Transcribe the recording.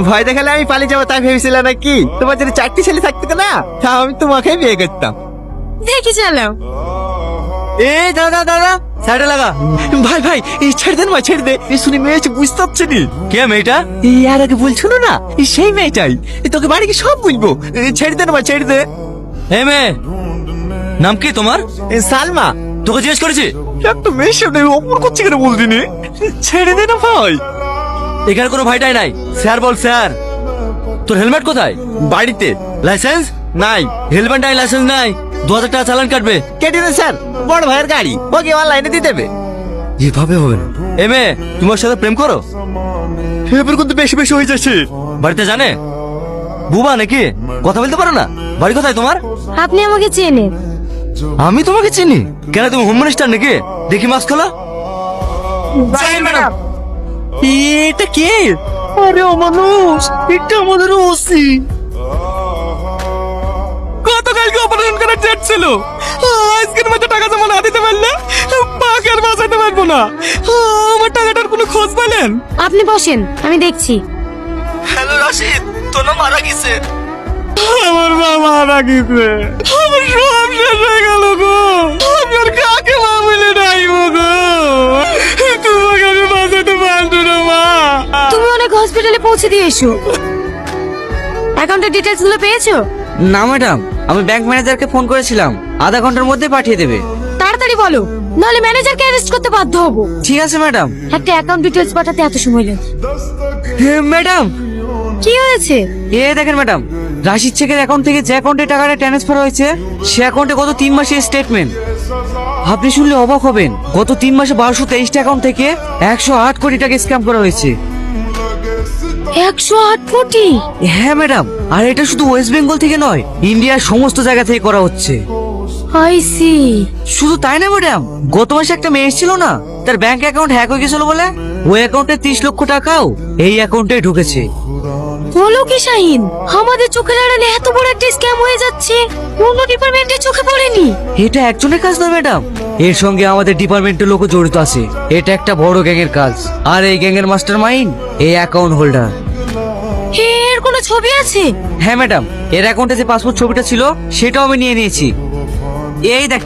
ভয় দেখালে আমি পালিয়ে যাবো তাই ভেবেছিলাম নাকি? তোমার যদি 4টি ছেলে থাকতো না আমি তোমাকেই বিয়ে করতাম। দেখি চালাও। এই দাদা দাদা সাইডে লাগা। ভাই ভাই এই ছেড়ে দেন ভাই, ছেড়ে দে। এই শুনে মেয়ে বুঝতে পারছি নি। কে মেয়েটা? এই আর আগে বলছো না, সেই মেয়েটাই। তোকে বাড়ি কি সব বলবো। ছেড়ে দে না ভাই, ছেড়ে দে। এই মেয়ে, নাম কি তোমার? সালমা। তোকে জিজ্ঞেস করেছি? একটা মেয়ের সামনে অপর করছে কেন বলবি নি? ছেড়ে দে না ভাই। এখানে কোনো ভাইটাই নাই। স্যার বল স্যার। তোর হেলমেট কোথায়? বাড়িতে। লাইসেন্স নাই। হেলমেট নাই, লাইসেন্স নাই, 2000 টাকা চালান কাটবে। কেটে দেন স্যার, বড় ভাইয়ের গাড়ি, ওকে অনলাইনে দিয়ে দেবে। এভাবে হবে না। এ মেয়ে, তোমার সাথে প্রেম করো? এবার কিন্তু বেশি বেশি হয়ে যাচ্ছে। বাড়িতে জানে? বুবা নাকি? কথা বলতে পারো না? বাড়ি কোথায় তোমার? আপনি আমাকে চেনেন? আমি তোমাকে চিনি? কেন, তুমি হোম মিনিস্টার নাকি? দেখি মাস্ক খোলা। ম্যাডাম এটা কে? আরে ও মানুষ, এটা আমাদের ওসি। গতকালকে অপারেশন করার ডেট ছিল, আজকের মধ্যে টাকা জমা না দিতে পারলে পাকে আর বাঁচাতে পারবো না। আমার টাকাটার কোনো খোঁজ পেলেন? আপনি বসেন, আমি দেখছি। হ্যালো রাশিদ, তোর না মারা গেছে। আমার মা মারা গেছে, আমার সব শেষ হয়ে গেল গো। আমি আর কাকে মা বলে ডাইবো গো? তোমাকে আমি বাঁচাতে পারবো না মা। তুমি অনেক হসপিটালে পৌঁছে দিয়ে এসো। অ্যাকাউন্টের ডিটেইলস গুলো পেয়েছো? না ম্যাডাম, আমি ব্যাংক ম্যানেজারকে ফোন করেছিলাম, আধা ঘন্টার মধ্যে পাঠিয়ে দেবে। তাড়াতাড়ি বলো, নাহলে ম্যানেজারকে অ্যারেস্ট করতে বাধ্য হব। ঠিক আছে ম্যাডাম। একটা অ্যাকাউন্ট ডিটেইলস পাঠাতে এত সময় লাগে? ম্যাডাম কি হয়েছে? এ দেখেন ম্যাডাম, রাশিদ শেখের অ্যাকাউন্ট থেকে যে অ্যাকাউন্টে টাকাটা ট্রান্সফার হয়েছে সে অ্যাকাউন্টে গত 3 মাসের স্টেটমেন্ট। আপনি শুনলে অবাক হবেন, গত 3 মাসে 1223টা অ্যাকাউন্ট থেকে 108 কোটি টাকা স্ক্যাম করা হয়েছে। 108 কোটি? হ্যাঁ ম্যাডাম, আর এটা শুধু ওয়েস্ট বেঙ্গল থেকে নয়, ইন্ডিয়ার সমস্ত জায়গা থেকে করা হচ্ছে। I see. শুধু তাই না ম্যাডাম, গত মাসে একটা মেয়ে এসেছিল না, তার ব্যাংক অ্যাকাউন্ট হ্যাক হয়ে গেছিল বলে ওই অ্যাকাউন্টে 30 লক্ষ টাকাও এই অ্যাকাউন্টে ঢুকেছে। বলো কি শাহিন, আমাদের চোখের আড়ালে এত বড় একটা স্ক্যাম হয়ে যাচ্ছে, অন্য ডিপার্টমেন্টের চোখে পড়েনি? এটা একজনের কাজ না ম্যাডাম, এর সঙ্গে আমাদের ডিপার্টমেন্টের লোকও জড়িত আছে। এটা একটা বড় গ্যাংয়ের কাজ, আর এই গ্যাংয়ের মাস্টার মাইন্ড এই অ্যাকাউন্ট হোল্ডার। এর কোনো ছবি আছে? হ্যাঁ ম্যাডাম, এর অ্যাকাউন্টে যে পাসপোর্ট ছবিটা ছিল সেটাও আমি নিয়ে নিয়েছি। এই দেখ।